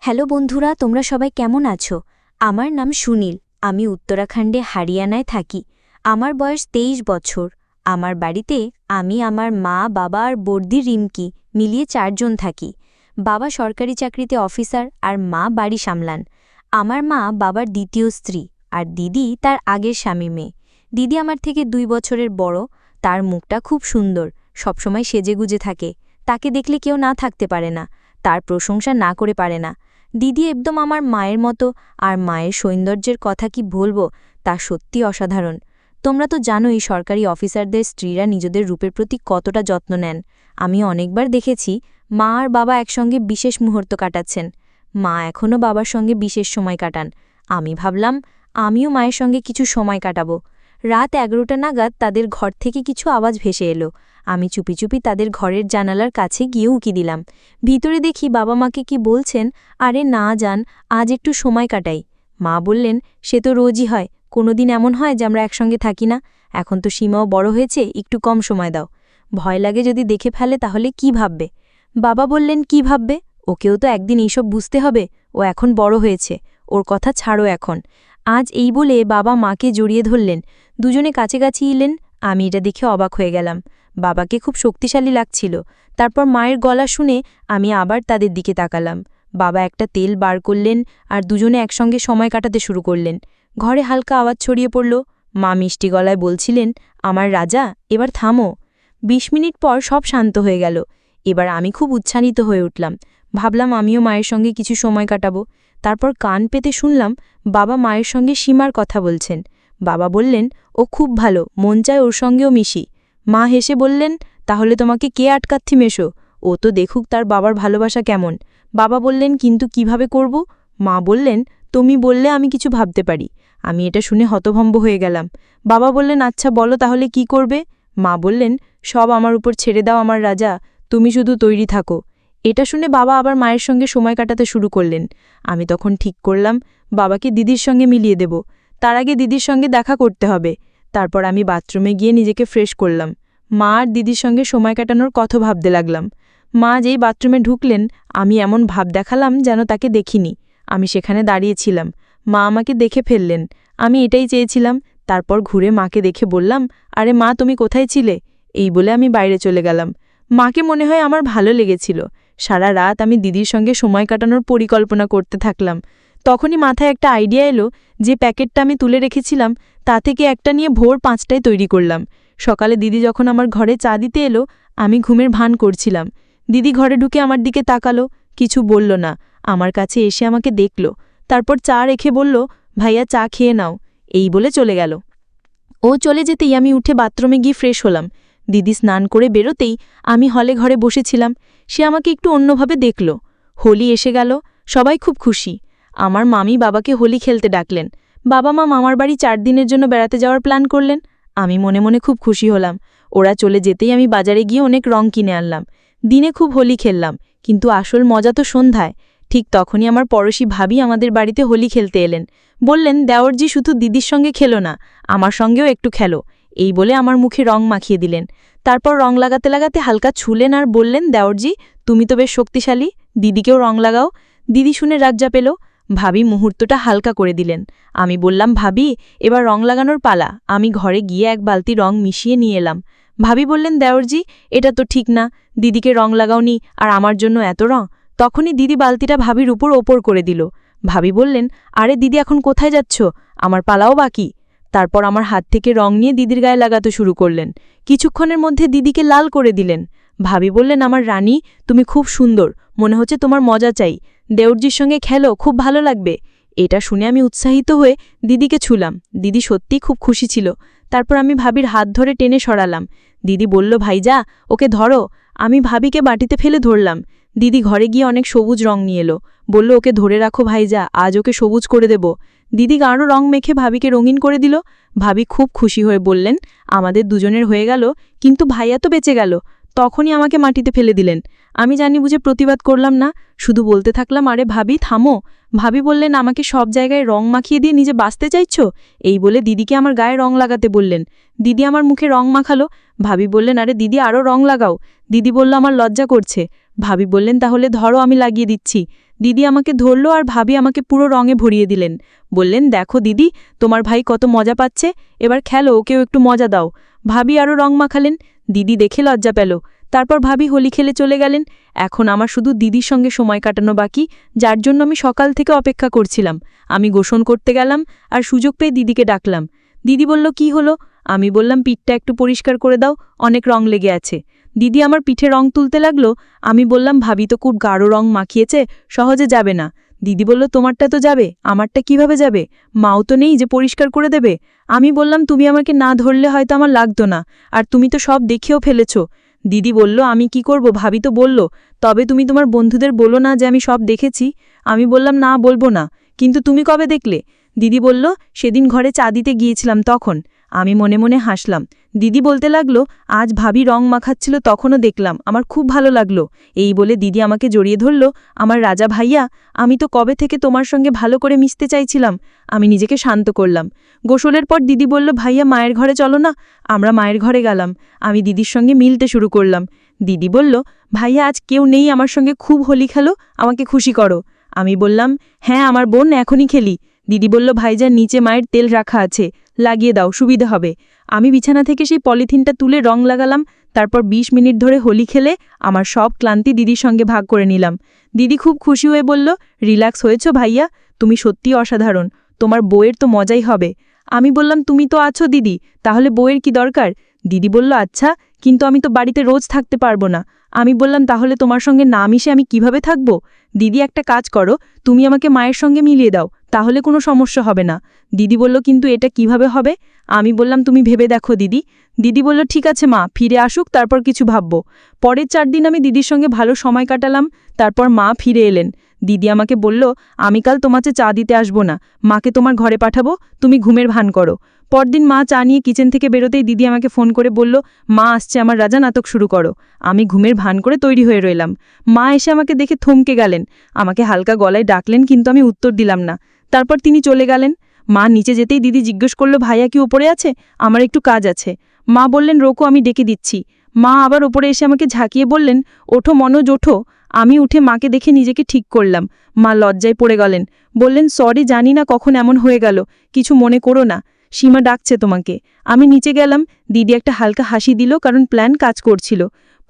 Hello বন্ধুরা, তোমরা সবাই কেমন আছো? আমার নাম সুনীল। আমি উত্তরাখণ্ডে হরিয়ানায় থাকি। আমার বয়স 23 বছর। আমার বাড়িতে আমি, আমার মা, বাবা আর বর্দি রিমকি মিলিয়ে 4 জন থাকি। বাবা সরকারি চাকরিতে অফিসার আর মা বাড়ি সামলান। আমার মা বাবার দ্বিতীয় স্ত্রী আর দিদি তার আগের স্বামী মেয়ে। দিদি আমার থেকে 2 বছরের বড়। তার মুখটা খুব সুন্দর, সবসময় সেজেগুজে থাকে। তাকে দেখলে কেউ না থাকতে পারে না, তার প্রশংসা না করে পারে না। দিদি একদম আমার মায়ের মতো, আর মায়ের সৌন্দর্যের কথা কি বলবো, তা সত্যি অসাধারণ। তোমরা তো জানোই সরকারি অফিসারদের স্ত্রীরা নিজেদের রূপের প্রতি কতটা যত্ন নেন। আমি অনেকবার দেখেছি মা আর বাবা একসঙ্গে বিশেষ মুহূর্ত কাটাচ্ছেন। মা এখনও বাবার সঙ্গে বিশেষ সময় কাটান। আমি ভাবলাম আমিও মায়ের সঙ্গে কিছু সময় কাটাবো। রাত 11টা নাগাদ তাদের ঘর থেকে কিছু আওয়াজ ভেসে এলো। আমি চুপি চুপি তাদের ঘরের জানালার কাছে গিয়ে উকি দিলাম। ভিতরে দেখি বাবা মাকে কি বলছেন, আরে না যান, আজ একটু সময় কাটাই। মা বললেন, সে তো রোজই হয়, কোনোদিন এমন হয় যে আমরা একসঙ্গে থাকি না? এখন তো সীমাও বড় হয়েছে, একটু কম সময় দাও। ভয় লাগে যদি দেখে ফেলে তাহলে কি ভাববে? বাবা বললেন, কি ভাববে? ওকেও তো একদিন এইসব বুঝতে হবে। ও এখন বড় হয়েছে, ওর কথা ছাড়ো এখন। আজ এই বলে বাবা মাকে জড়িয়ে ধরলেন। দুজনে কাছাকাছি এলেন। আমি এটা দেখে অবাক হয়ে গেলাম। বাবাকে খুব শক্তিশালী লাগছিল। তারপর মায়ের গলা শুনে আমি আবার তাদের দিকে তাকালাম। বাবা একটা তেল বার করলেন আর দুজনে একসঙ্গে সময় কাটাতে শুরু করলেন। ঘরে হালকা আওয়াজ ছড়িয়ে পড়ল। মা মিষ্টি গলায় বলছিলেন, আমার রাজা, এবার থামো। 20 মিনিট পর সব শান্ত হয়ে গেল। এবার আমি খুব উচ্ছ্বাসিত হয়ে উঠলাম। ভাবলাম আমিও মায়ের সঙ্গে কিছু সময় কাটাবো। তারপর কান পেতে শুনলাম বাবা মায়ের সঙ্গে সীমার কথা বলছেন। বাবা বললেন, ও খুব ভালো, মন চায় ওর সঙ্গেও মিশি। মা হেসে বললেন, তাহলে তোমাকে কে আটকাচ্ছি মেশো? ও তো দেখুক তার বাবার ভালোবাসা কেমন। বাবা বললেন, কিন্তু কিভাবে করব? মা বললেন, তুমি বললে আমি কিছু ভাবতে পারি। আমি এটা শুনে হতভম্ব হয়ে গেলাম। বাবা বললেন, আচ্ছা বলো তাহলে কি করবে? মা বললেন, সব আমার উপর ছেড়ে দাও আমার রাজা, তুমি শুধু তৈরি থাকো। এটা শুনে বাবা আবার মায়ের সঙ্গে সময় কাটাতে শুরু করলেন। আমি তখন ঠিক করলাম বাবাকে দিদির সঙ্গে মিলিয়ে দেব। তার আগে দিদির সঙ্গে দেখা করতে হবে। তারপর আমি বাথরুমে গিয়ে নিজেকে ফ্রেশ করলাম। মা আর দিদির সঙ্গে সময় কাটানোর কথা ভাবতে লাগলাম। মা যেই বাথরুমে ঢুকলেন, আমি এমন ভাব দেখালাম যেন তাকে দেখিনি। আমি সেখানে দাঁড়িয়েছিলাম। মা আমাকে দেখে ফেললেন। আমি এটাই চেয়েছিলাম। তারপর ঘুরে মাকে দেখে বললাম, আরে মা, তুমি কোথায় ছিলে? এই বলে আমি বাইরে চলে গেলাম। মাকে মনে হয় আমার ভালো লেগেছিল। সারা রাত আমি দিদির সঙ্গে সময় কাটানোর পরিকল্পনা করতে থাকলাম। তখনই মাথায় একটা আইডিয়া এলো, যে প্যাকেটটা আমি তুলে রেখেছিলাম তা থেকে একটা নিয়ে ভোর 5টায় তৈরি করলাম। সকালে দিদি যখন আমার ঘরে চা দিতে এলো, আমি ঘুমের ভান করছিলাম। দিদি ঘরে ঢুকে আমার দিকে তাকালো, কিছু বলল না। আমার কাছে এসে আমাকে দেখল। তারপর চা রেখে বলল, ভাইয়া চা খেয়ে নাও, এই বলে চলে গেল। ও চলে যেতেই আমি উঠে বাথরুমে গিয়ে ফ্রেশ হলাম। দিদি স্নান করে বেরোতেই আমি হলে ঘরে বসেছিলাম। সে আমাকে একটু অন্যভাবে দেখল। হোলি এসে গেল, সবাই খুব খুশি। আমার মামি বাবাকে হোলি খেলতে ডাকলেন। বাবা মা মামার বাড়ি 4 দিনের জন্য বেড়াতে যাওয়ার প্ল্যান করলেন। আমি মনে মনে খুব খুশি হলাম। ওরা চলে যেতেই আমি বাজারে গিয়ে অনেক রং কিনে আনলাম। দিনে খুব হোলি খেললাম, কিন্তু আসল মজা তো সন্ধ্যায়। ঠিক তখনই আমার পড়োশি ভাবি আমাদের বাড়িতে হোলি খেলতে এলেন। বললেন, দেওরজি শুধু দিদির সঙ্গে খেলো না, আমার সঙ্গেও একটু খেলো। এই বলে আমার মুখে রং মাখিয়ে দিলেন। তারপর রং লাগাতে লাগাতে হালকা ছুলেন আর বললেন, দেওরজি, তুমি তো বেশ শক্তিশালী, দিদিকেও রং লাগাও। দিদি শুনে লজ্জা পেল। ভাবি মুহূর্তটা হালকা করে দিলেন। আমি বললাম, ভাবি, এবার রং লাগানোর পালা। আমি ঘরে গিয়ে 1 বালতি রং মিশিয়ে নিয়ে এলাম। ভাবি বললেন, দেওরজি, এটা তো ঠিক না, দিদিকে রং লাগাওনি আর আমার জন্য এত রং। তখনই দিদি বালতিটা ভাবির উপর ওপর করে দিল। ভাবি বললেন, আরে দিদি, এখন কোথায় যাচ্ছ? আমার পালাও বাকি। তারপর আমার হাত থেকে রং নিয়ে দিদির গায়ে লাগাতে শুরু করলেন। কিছুক্ষণের মধ্যে দিদিকে লাল করে দিলেন। ভাবি বললেন, আমার রানী, তুমি খুব সুন্দর, মনে হচ্ছে তোমার মজা চাই। দেওরজির সঙ্গে খেলো, খুব ভালো লাগবে। এটা শুনে আমি উৎসাহিত হয়ে দিদিকে ছুলাম। দিদি সত্যিই খুব খুশি ছিল। তারপর আমি ভাবির হাত ধরে টেনে সরালাম। দিদি বলল, ভাইজা, ওকে ধরো। আমি ভাবিকে বাটিতে ফেলে ধরলাম। দিদি ঘরে গিয়ে অনেক সবুজ রং নিয়ে এলো। বলল, ওকে ধরে রাখো ভাইজা, আজ ওকে সবুজ করে দেব। দিদি গাঢ় রং মেখে ভাবিকে রঙিন করে দিল। ভাবি খুব খুশি হয়ে বললেন, আমাদের দুজনের হয়ে গেল, কিন্তু ভাইয়া তো বেঁচে গেল। তখনই আমাকে মাটিতে ফেলে দিলেন। আমি জানি বুঝে প্রতিবাদ করলাম না, শুধু বলতে থাকলাম, আরে ভাবি, থামো। ভাবি বললেন, আমাকে সব জায়গায় রং মাখিয়ে দিয়ে নিজে বাঁচতে চাইছ? এই বলে দিদিকে আমার গায়ে রং লাগাতে বললেন। দিদি আমার মুখে রং মাখালো। ভাবি বললেন, আরে দিদি, আরও রং লাগাও। দিদি বলল, আমার লজ্জা করছে। ভাবি বললেন, তাহলে ধরো, আমি লাগিয়ে দিচ্ছি। দিদি আমাকে ধরল আর ভাবি আমাকে পুরো রঙে ভরিয়ে দিলেন। বললেন, দেখো দিদি, তোমার ভাই কত মজা পাচ্ছে, এবার খেলো, ওকেও একটু মজা দাও। ভাবি আরও রং মাখালেন। দিদি দেখে লজ্জা পেল। তারপর ভাবি হোলি খেলে চলে গেলেন। এখন আমার শুধু দিদির সঙ্গে সময় কাটানো বাকি, যার জন্য আমি সকাল থেকে অপেক্ষা করছিলাম। আমি গোসল করতে গেলাম আর সুযোগ পেয়ে দিদিকে ডাকলাম। দিদি বলল, কি হলো? আমি বললাম, পিঠটা একটু পরিষ্কার করে দাও, অনেক রং লেগে আছে। দিদি আমার পিঠে রং তুলতে লাগলো। আমি বললাম, ভাবি তো খুব গাঢ় রং মাখিয়েছে, সহজে যাবে না। দিদি বলল, তোমারটা তো যাবে, আমারটা কিভাবে যাবে? মাও তো নেই যে পরিষ্কার করে দেবে। আমি বললাম, তুমি আমাকে না ধরলে হয়তো আমার লাগতো না, আর তুমি তো সব দেখেও ফেলেছ। দিদি বলল, আমি কি করব, ভাবি তো বলল। তবে তুমি তোমার বন্ধুদের বলো না যে আমি সব দেখেছি। আমি বললাম, না, বলবো না। কিন্তু তুমি কবে দেখলে? দিদি বলল, সেদিন ঘরে চা দিতে গিয়েছিলাম তখন। আমি মনে মনে হাসলাম। দিদি বলতে লাগলো, আজ ভাবি রং মাখাচ্ছিল, তখনও দেখলাম, আমার খুব ভালো লাগলো। এই বলে দিদি আমাকে জড়িয়ে ধরল। আমার রাজা ভাইয়া, আমি তো কবে থেকে তোমার সঙ্গে ভালো করে মিশতে চাইছিলাম। আমি নিজেকে শান্ত করলাম। গোসলের পর দিদি বলল, ভাইয়া মায়ের ঘরে চলো না। আমরা মায়ের ঘরে গেলাম। আমি দিদির সঙ্গে মিলতে শুরু করলাম। দিদি বলল, ভাইয়া আজ কেউ নেই আমার সঙ্গে, খুব হোলি খেলো, আমাকে খুশি করো। আমি বললাম, হ্যাঁ আমার বোন, এখনই খেলি। দিদি বলল, ভাইজান নিচে মায়ের তেল রাখা আছে, লাগিয়ে দাও, সুবিধা হবে। আমি বিছানা থেকে সেই পলিথিনটা তুলে রং লাগালাম। তারপর ২০ মিনিট ধরে হোলি খেলে আমার সব ক্লান্তি দিদির সঙ্গে ভাগ করে নিলাম। দিদি খুব খুশি হয়ে বলল, রিল্যাক্স হয়েছ ভাইয়া, তুমি সত্যিই অসাধারণ, তোমার বউয়ের তো মজাই হবে। আমি বললাম, তুমি তো আছো দিদি, তাহলে বউয়ের কি দরকার? দিদি বলল, আচ্ছা, কিন্তু আমি তো বাড়িতে রোজ থাকতে পারবো না। আমি বললাম, তাহলে তোমার সঙ্গে না মিশে আমি কিভাবে থাকব? দিদি, একটা কাজ করো, তুমি আমাকে মায়ের সঙ্গে মিলিয়ে দাও, তাহলে কোনো সমস্যা হবে না। দিদি বলল, কিন্তু এটা কিভাবে হবে? আমি বললাম, তুমি ভেবে দেখো দিদি। দিদি বলল, ঠিক আছে মা, ফিরে আসুক, তারপর কিছু ভাবব। পরের ৪ দিন আমি দিদির সঙ্গে ভালো সময় কাটালাম। তারপর মা ফিরে এলেন। দিদি আমাকে বলল, আমি কাল তোমাকে চা দিতে আসব না, মাকে তোমার ঘরে পাঠাবো, তুমি ঘুমের ভান করো। পরদিন মা চা নিয়ে কিচেন থেকে বেরোতেই দিদি আমাকে ফোন করে বলল, মা আসছে, আমার রাজা নাটক শুরু করো। আমি ঘুমের ভান করে তৈরি হয়ে রইলাম। মা এসে আমাকে দেখে থমকে গেলেন। আমাকে হালকা গলায় ডাকলেন, কিন্তু আমি উত্তর দিলাম না। তারপর তিনি চলে গেলেন। মা নিচে যেতেই দিদি জিজ্ঞেস করল, ভাইয়া কি উপরে আছে? আমার একটু কাজ আছে। মা বললেন, রোকো, আমি ডেকে দিচ্ছি। মা আবার ওপরে এসে আমাকে ঝাঁকিয়ে বললেন, ওঠো মনোজ, ওঠো। আমি উঠে মাকে দেখে নিজেকে ঠিক করলাম। মা লজ্জায় পড়ে গেলেন। বললেন, সরি, জানি না কখন এমন হয়ে গেল, কিছু মনে করো না, সীমা ডাকছে তোমাকে। আমি নিচে গেলাম। দিদি একটা হালকা হাসি দিল, কারণ প্ল্যান কাজ করছিল।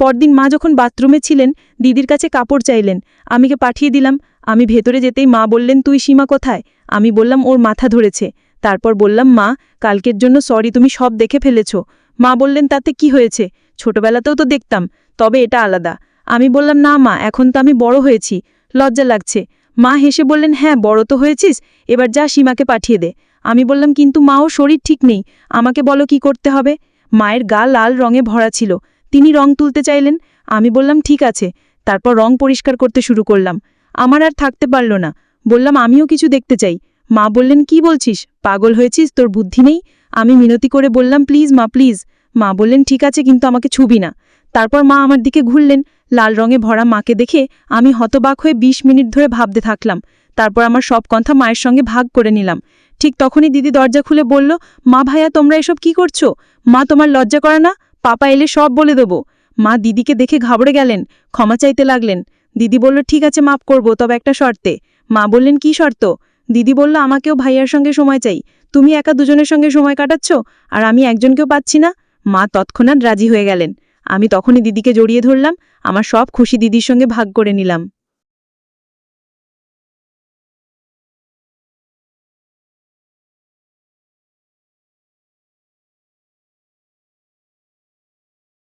পরদিন মা যখন বাথরুমে ছিলেন, দিদির কাছে কাপড় চাইলেন। আমিকে পাঠিয়ে দিলাম। আমি ভেতরে যেতেই মা বললেন, তুই সীমা কোথায়? আমি বললাম, ওর মাথা ধরেছে। তারপর বললাম, মা, কালকের জন্য সরি, তুমি সব দেখে ফেলেছ। মা বললেন, তাতে কি হয়েছে, ছোটবেলাতেও তো দেখতাম, তবে এটা আলাদা। আমি বললাম, না মা, এখন তো আমি বড় হয়েছি, লজ্জা লাগছে। মা হেসে বললেন, হ্যাঁ, বড় তো হয়েছিস, এবার যা সীমাকে পাঠিয়ে দে। আমি বললাম, কিন্তু মা, ও শরীর ঠিক নেই, আমাকে বলো কি করতে হবে। মায়ের গা লাল রঙে ভরা ছিল। তিনি রং তুলতে চাইলেন। আমি বললাম, ঠিক আছে। তারপর রং পরিষ্কার করতে শুরু করলাম। আমার আর থাকতে পারল না। বললাম, আমিও কিছু দেখতে চাই। মা বললেন, কি বলছিস, পাগল হয়েছিস, তোর বুদ্ধি নেই? আমি মিনতি করে বললাম, প্লিজ মা, প্লিজ। মা বললেন, ঠিক আছে, কিন্তু আমাকে ছুবি না। তারপর মা আমার দিকে ঘুরলেন। লাল রঙে ভরা মাকে দেখে আমি হতবাক হয়ে ২০ মিনিট ধরে ভাবতে থাকলাম। তারপর আমার সব কথা মায়ের সঙ্গে ভাগ করে নিলাম। ঠিক তখনই দিদি দরজা খুলে বলল, মা, ভাইয়া তোমরা এসব কি করছো? মা, তোমার লজ্জা করে না? পাপা এলে সব বলে দেবো। মা দিদিকে দেখে ঘাবড়ে গেলেন, ক্ষমা চাইতে লাগলেন। দিদি বলল, ঠিক আছে, মাফ করব, তবে একটা শর্তে। মা বললেন, কি শর্ত? দিদি বলল, আমাকেও ভাইয়ার সঙ্গে সময় চাই। তুমি একা দুজনের সঙ্গে সময় কাটাচ্ছ, আর আমি একজনকেও পাচ্ছি না। মা তৎক্ষণাৎ রাজি হয়ে গেলেন। আমি তখনই দিদিকে জড়িয়ে ধরলাম। আমার সব খুশি দিদির সঙ্গে ভাগ করে নিলাম।